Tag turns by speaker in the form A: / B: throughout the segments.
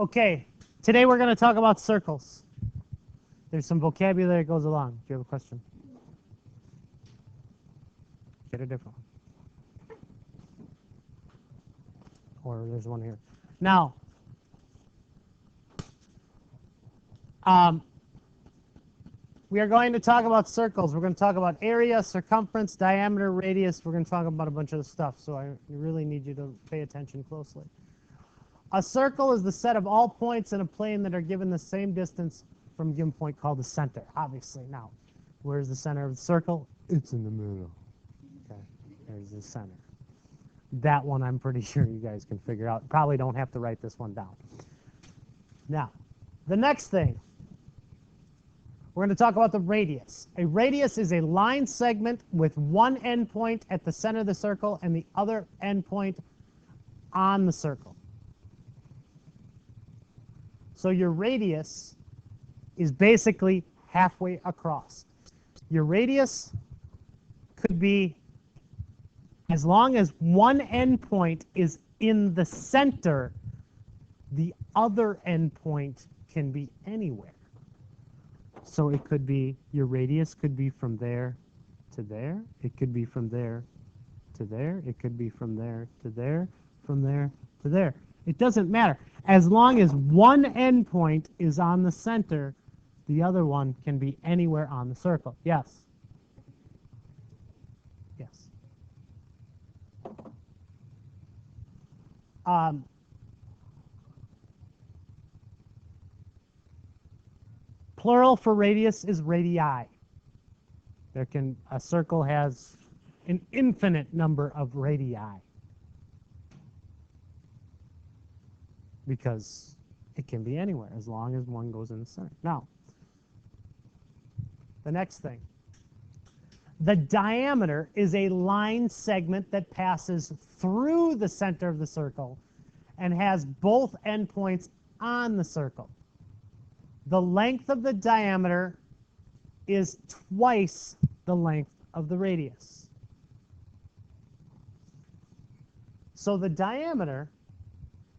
A: Okay, today we're going to talk about circles. There's some vocabulary that goes along. Do you have a question? Get a different one. Or there's one here. Now, we are going to talk about circles. We're going to talk about area, circumference, diameter, radius. We're going to talk about a bunch of stuff, so I really need you to pay attention closely. A circle is the set of all points in a plane that are given the same distance from a given point, called the center, obviously. Now, where's the center of the circle? It's in the middle. Okay, there's the center. That one I'm pretty sure you guys can figure out. Probably don't have to write this one down. Now, the next thing, we're going to talk about the radius. A radius is a line segment with one endpoint at the center of the circle and the other endpoint on the circle. So your radius is basically halfway across. Your radius could be, as long as one endpoint is in the center, the other endpoint can be anywhere. So it could be, your radius could be from there to there. It could be from there to there. It could be from there to there, from there to there. It doesn't matter. As long as one endpoint is on the center, the other one can be anywhere on the circle. Yes? Yes. Plural for radius is radii. A circle has an infinite number of radii because it can be anywhere as long as one goes in the center. Now, the next thing. The diameter is a line segment that passes through the center of the circle and has both endpoints on the circle. The length of the diameter is twice the length of the radius. So the diameter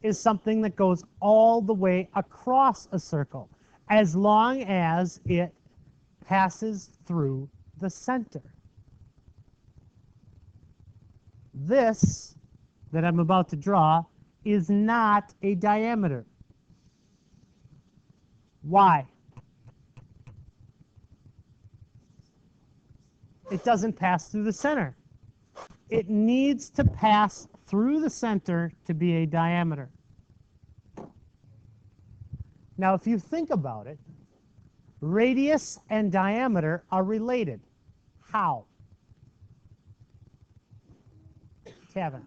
A: is something that goes all the way across a circle as long as it passes through the center. This that I'm about to draw is not a diameter. Why? It doesn't pass through the center. It needs to pass through the center to be a diameter. Now, if you think about it, radius and diameter are related. How? Kevin.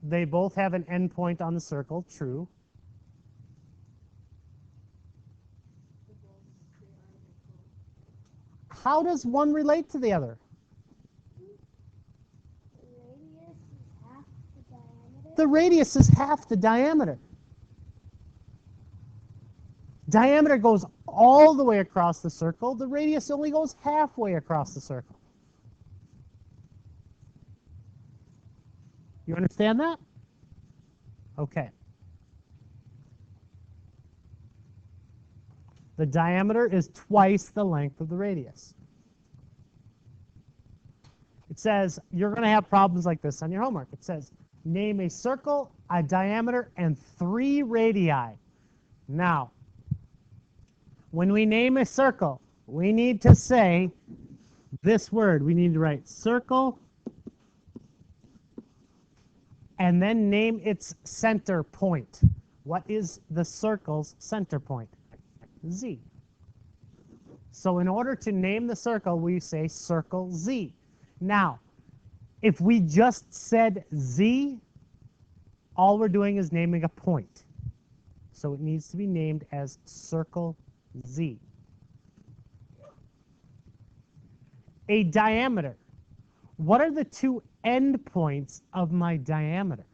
A: They both have an endpoint on the circle, true. How does one relate to the other? The radius is half the diameter. Diameter goes all the way across the circle. The radius only goes halfway across the circle. You understand that? Okay. The diameter is twice the length of the radius. It says, you're going to have problems like this on your homework. It says, name a circle, a diameter, and 3 radii. Now, when we name a circle, we need to say this word. We need to write circle and then name its center point. What is the circle's center point? Z. So in order to name the circle, we say circle Z. Now, if we just said Z, all we're doing is naming a point. So it needs to be named as circle Z. A diameter. What are the 2 endpoints of my diameter?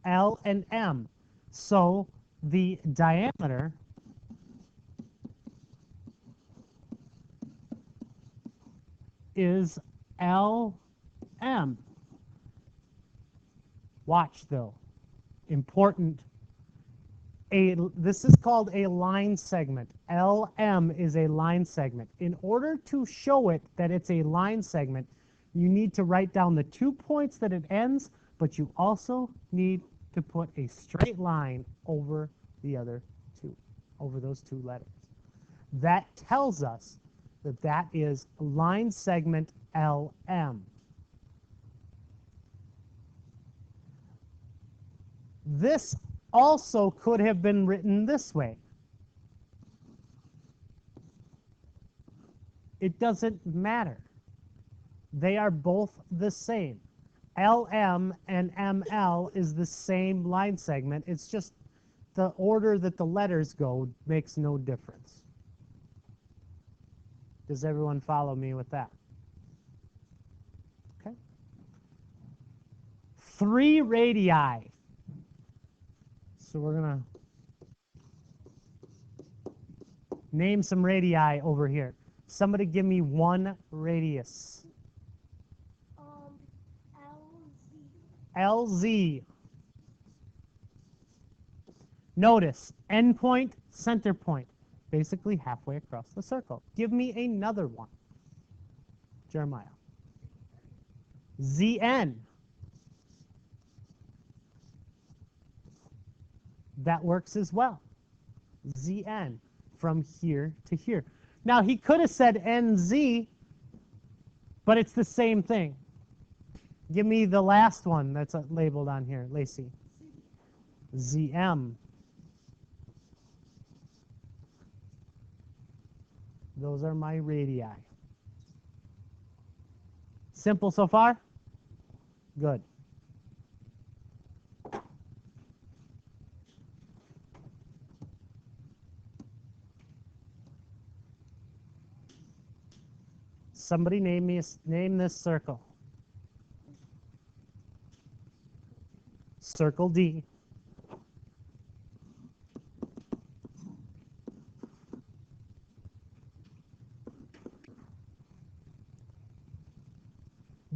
A: L and M. So the diameter is LM. Watch though. Important. This is called a line segment. LM is a line segment. In order to show it that it's a line segment, you need to write down the 2 points that it ends, but you also need to put a straight line over the other two, over those 2 letters. That tells us that that is line segment LM. This also could have been written this way. It doesn't matter. They are both the same. LM and ML is the same line segment. It's just the order that the letters go makes no difference. Does everyone follow me with that? Okay. 3 radii. So we're going to name some radii over here. Somebody give me 1 radius. LZ. Notice, endpoint, center point. Basically halfway across the circle. Give me another one. Jeremiah. ZN. That works as well. ZN from here to here. Now he could have said NZ, but it's the same thing. Give me the last one that's labeled on here, Lacey. ZM. Those are my radii. Simple so far? Good. Somebody name this circle. Circle D.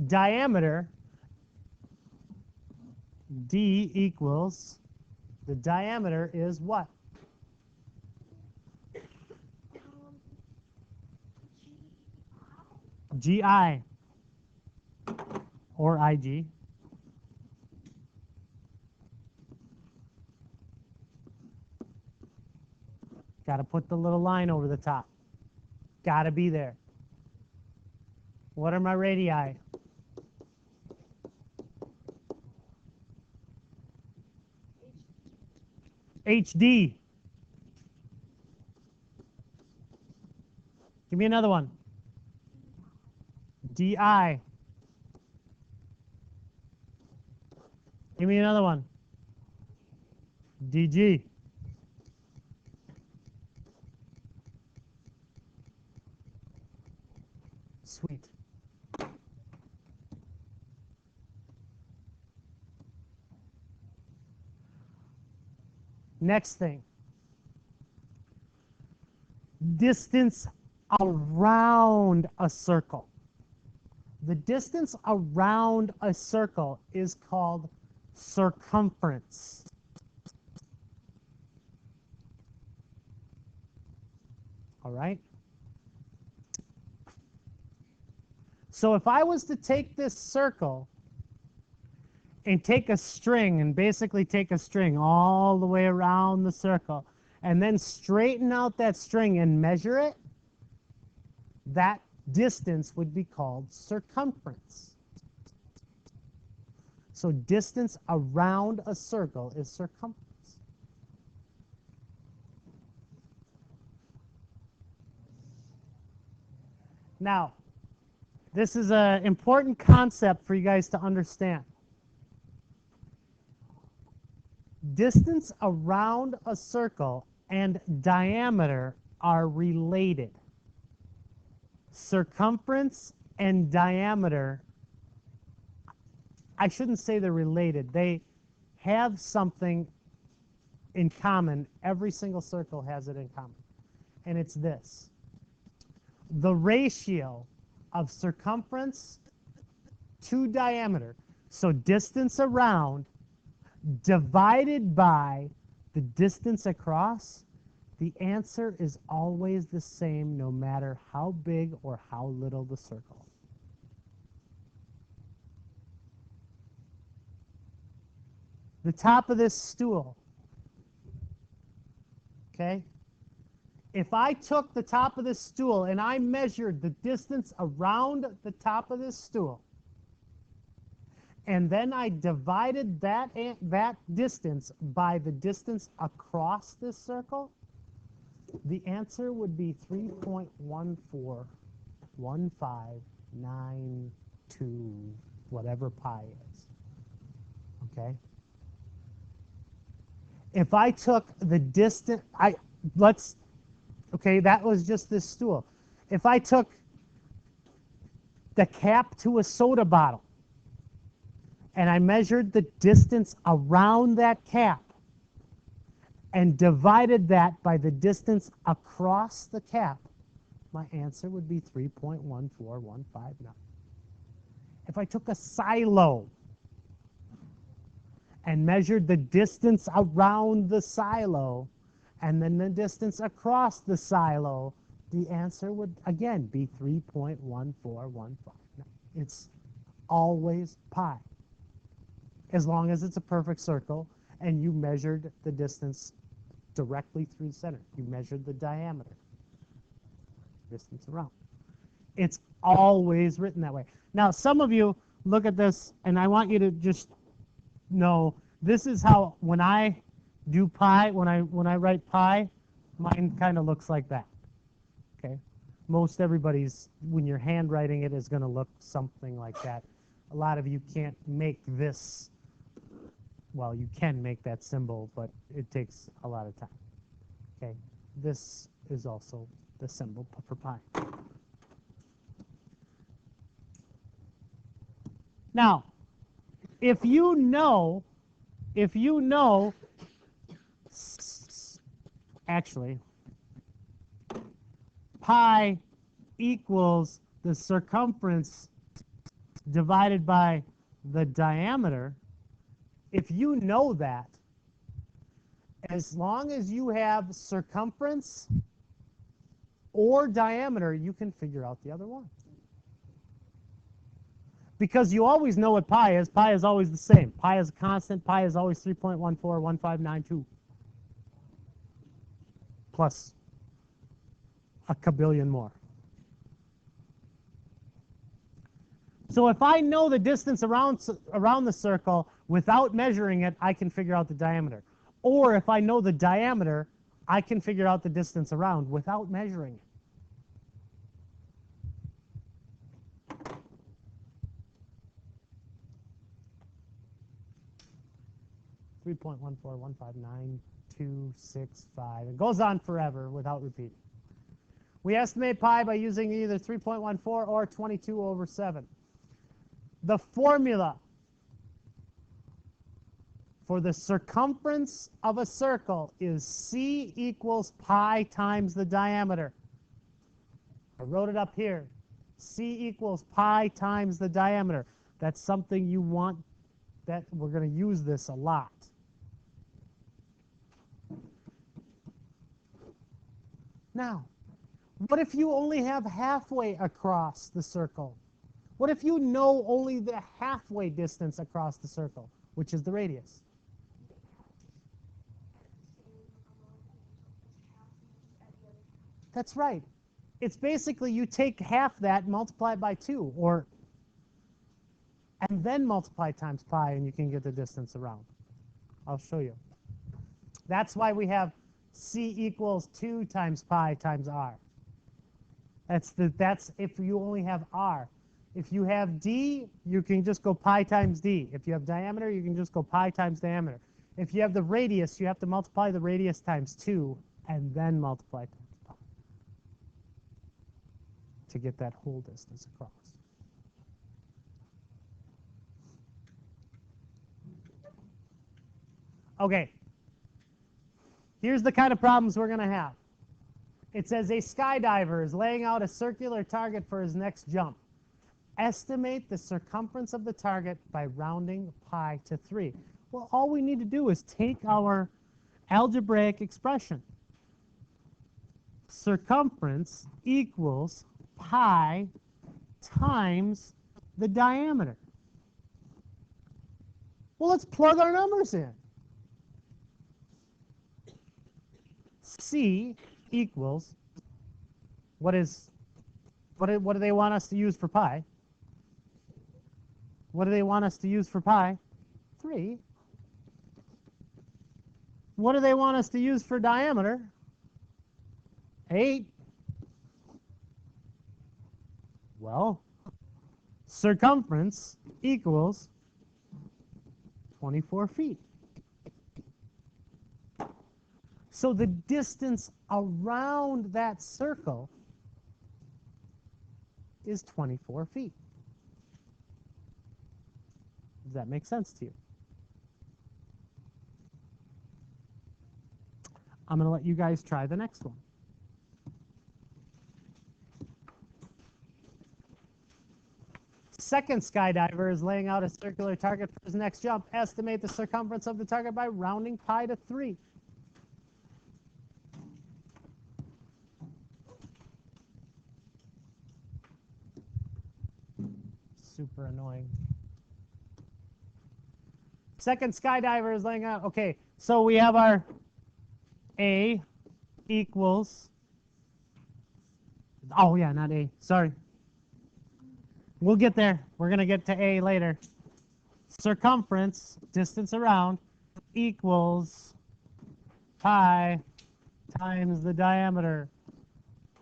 A: Diameter D equals, the diameter is what? GI or IG. Got to put the little line over the top. Got to be there. What are my radii? HD. Give me another one. DI. Give me another one. DG. Sweet. Next thing. Distance around a circle. The distance around a circle is called circumference. All right? So if I was to take this circle and take a string and basically take a string all the way around the circle and then straighten out that string and measure it, that distance would be called circumference. So distance around a circle is circumference. Now, this is an important concept for you guys to understand. Distance around a circle and diameter are related. Circumference and diameter, I shouldn't say they're related. They have something in common. Every single circle has it in common. And it's this. The ratio of circumference to diameter, so distance around divided by the distance across, the answer is always the same no matter how big or how little the circle. The top of this stool, okay? If I took the top of this stool and I measured the distance around the top of this stool, and then I divided that distance by the distance across this circle, the answer would be 3.141592, whatever pi is, okay? If I took the distance, okay, that was just this stool. If I took the cap to a soda bottle and I measured the distance around that cap and divided that by the distance across the cap, my answer would be 3.14159. If I took a silo and measured the distance around the silo and then the distance across the silo, the answer would, again, be 3.1415. It's always pi, as long as it's a perfect circle and you measured the distance directly through the center. You measured the diameter, distance around. It's always written that way. Now, some of you look at this, and I want you to just know this is how, when I do pi, when I write pi, mine kind of looks like that. Okay? Most everybody's, when you're handwriting it, is going to look something like that. A lot of you can't make this. Well, you can make that symbol, but it takes a lot of time. Okay? This is also the symbol for pi. Now, if you know, actually, pi equals the circumference divided by the diameter, if you know that, as long as you have circumference or diameter, you can figure out the other one. Because you always know what pi is. Pi is always the same. Pi is a constant. Pi is always 3.141592 plus a kabillion more. So if I know the distance around the circle without measuring it, I can figure out the diameter. Or if I know the diameter, I can figure out the distance around without measuring it. 3.14159265. It goes on forever without repeating. We estimate pi by using either 3.14 or 22/7. The formula for the circumference of a circle is C equals pi times the diameter. I wrote it up here. C equals pi times the diameter. That's something you want, that we're going to use this a lot. Now, what if you only have halfway across the circle? What if you know only the halfway distance across the circle, which is the radius? That's right. It's basically you take half that, multiply it by 2, and then multiply times pi, and you can get the distance around. I'll show you. That's why we have C equals 2 times pi times r. That's if you only have r. If you have d, you can just go pi times d. If you have diameter, you can just go pi times diameter. If you have the radius, you have to multiply the radius times 2 and then multiply times pi to get that whole distance across. Okay. Here's the kind of problems we're going to have. It says a skydiver is laying out a circular target for his next jump. Estimate the circumference of the target by rounding pi to 3. Well, all we need to do is take our algebraic expression. Circumference equals pi times the diameter. Well, let's plug our numbers in. C equals, what do they want us to use for pi? What do they want us to use for pi? 3. What do they want us to use for diameter? 8. Well, circumference equals 24 feet. So the distance around that circle is 24 feet. Does that make sense to you? I'm going to let you guys try the next one. Second skydiver is laying out a circular target for his next jump. Estimate the circumference of the target by rounding pi to 3. Super annoying. Second skydiver is laying out. Okay, so we have our A equals, oh yeah, not A, sorry. We'll get there. We're going to get to A later. Circumference, distance around, equals pi times the diameter.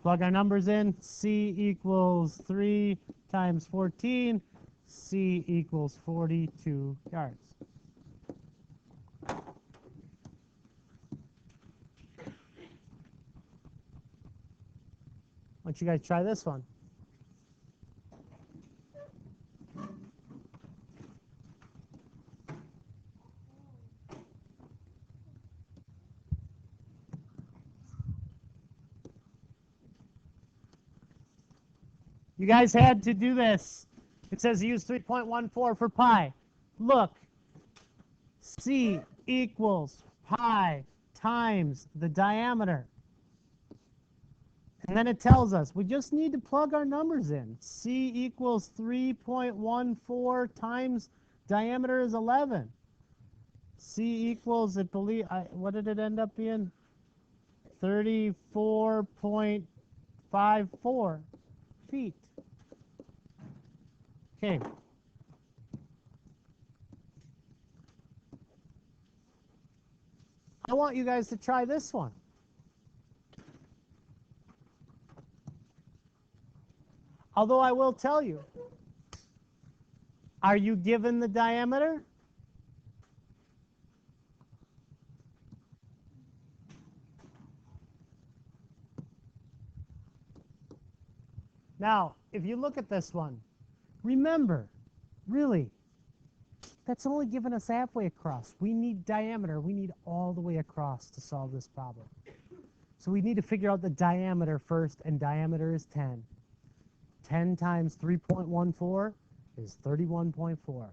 A: Plug our numbers in. C equals 3 times 14. C equals 42 yards. Why don't you guys try this one? You guys had to do this. It says use 3.14 for pi. Look, C equals pi times the diameter. And then it tells us we just need to plug our numbers in. C equals 3.14 times diameter is 11. C equals, what did it end up being? 34.54 feet. Okay. I want you guys to try this one. Although I will tell you, are you given the diameter? Now, if you look at this one, remember, really, that's only given us halfway across. We need diameter. We need all the way across to solve this problem. So we need to figure out the diameter first, and diameter is 10. 10 times 3.14 is 31.4.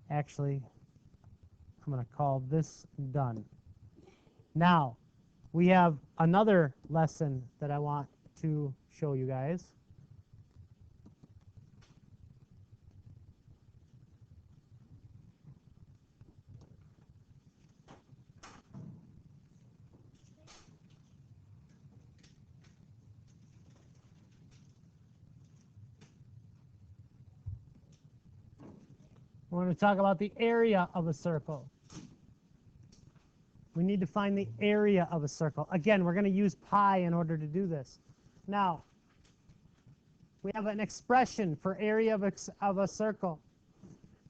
A: Actually, I'm going to call this done. Now, we have another lesson that I want to show you guys. We're going to talk about the area of a circle. We need to find the area of a circle. Again, we're going to use pi in order to do this. Now, we have an expression for area of a circle.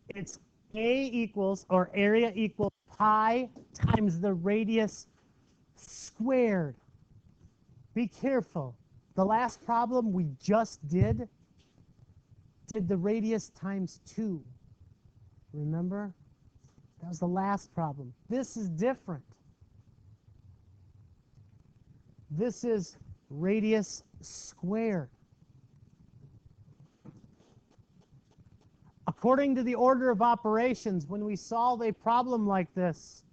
A: It's A equals, or area equals pi times the radius squared. Be careful. The last problem we just did the radius times 2. Remember? That was the last problem. This is different. This is radius squared. According to the order of operations, when we solve a problem like this,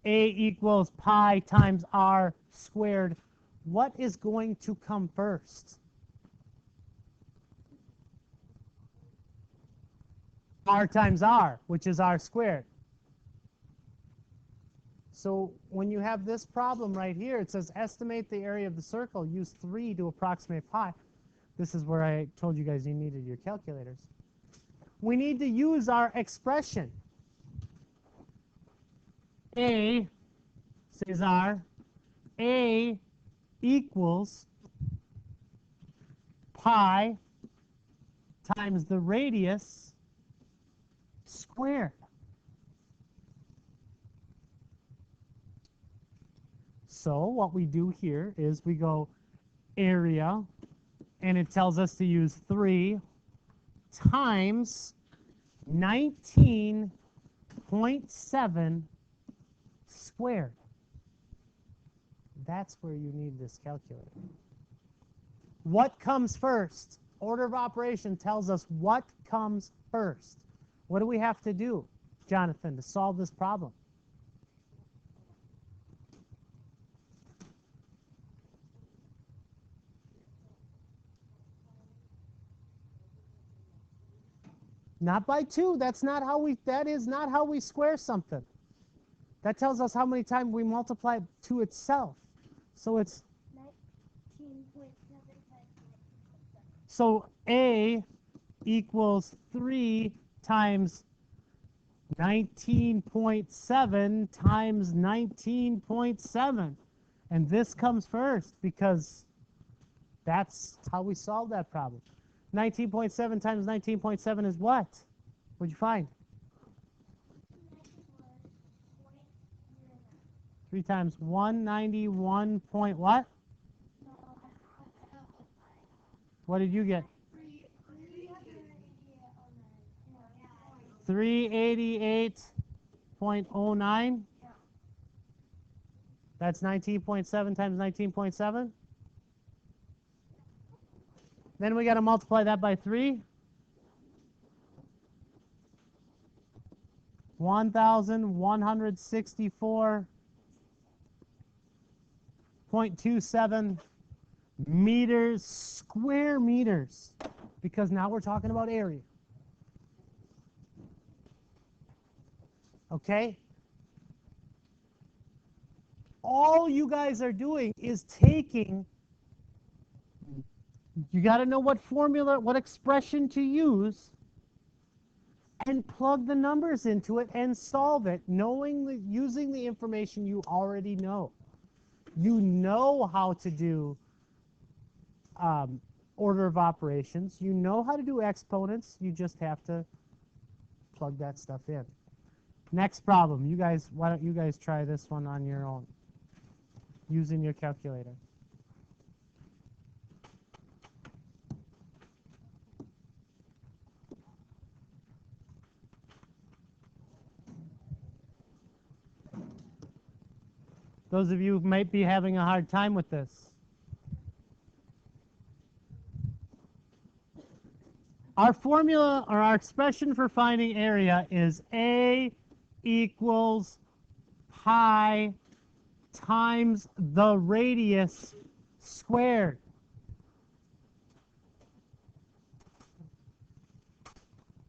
A: A equals pi times r squared, what is going to come first? R times r, which is r squared. So when you have this problem right here, it says estimate the area of the circle, use 3 to approximate pi. This is where I told you guys you needed your calculators. We need to use our expression. A, says R, A equals pi times the radius squared. So what we do here is we go area, and it tells us to use 3 times 19.7 squared. That's where you need this calculator. What comes first? Order of operation tells us what comes first. What do we have to do, Jonathan, to solve this problem? Not by 2. That is not how we square something. That tells us how many times we multiply to itself. So it's
B: 19.7 times 19.7.
A: So A equals 3 times 19.7 times 19.7. And this comes first because that's how we solve that problem. 19.7 times 19.7 is what? What'd you find? 3 times 191 point what? What did you get? 388.09. That's 19.7 times 19.7. Then we got to multiply that by 3. 1,164.27 meters, square meters, because now we're talking about area. Okay? All you guys are doing is taking, you got to know what formula, what expression to use, and plug the numbers into it and solve it, using the information you already know. You know how to do order of operations. You know how to do exponents. You just have to plug that stuff in. Next problem. You guys, why don't you guys try this one on your own using your calculator? Those of you who might be having a hard time with this. Our formula or our expression for finding area is A equals pi times the radius squared.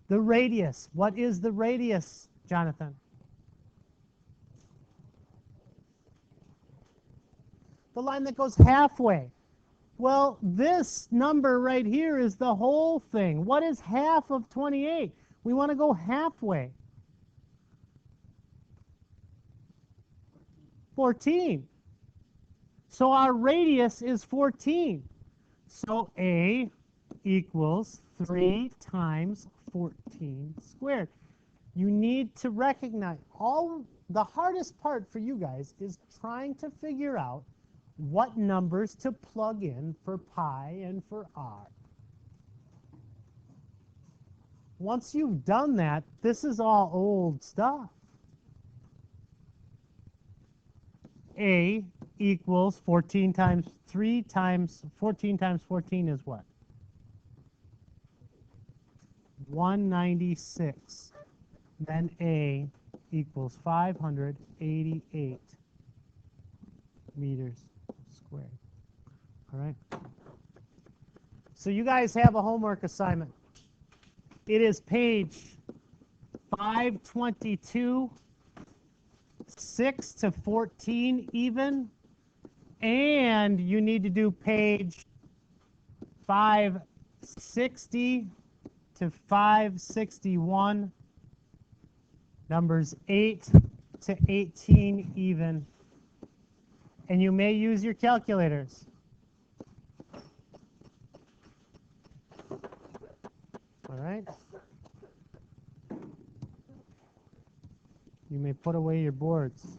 A: The radius. What is the radius, Jonathan? The line that goes halfway. Well, this number right here is the whole thing. What is half of 28? We want to go halfway. 14. So our radius is 14. So A equals 3 times 14 squared. You need to recognize the hardest part for you guys is trying to figure out what numbers to plug in for pi and for r. Once you've done that, this is all old stuff. A equals 14 times 3 times 14 times 14 is what? 196. Then A equals 588 meters squared. All right? So you guys have a homework assignment. It is page 522, 6 to 14 even, and you need to do page 560 to 561, numbers 8 to 18 even, and you may use your calculators. All right? You may put away your boards.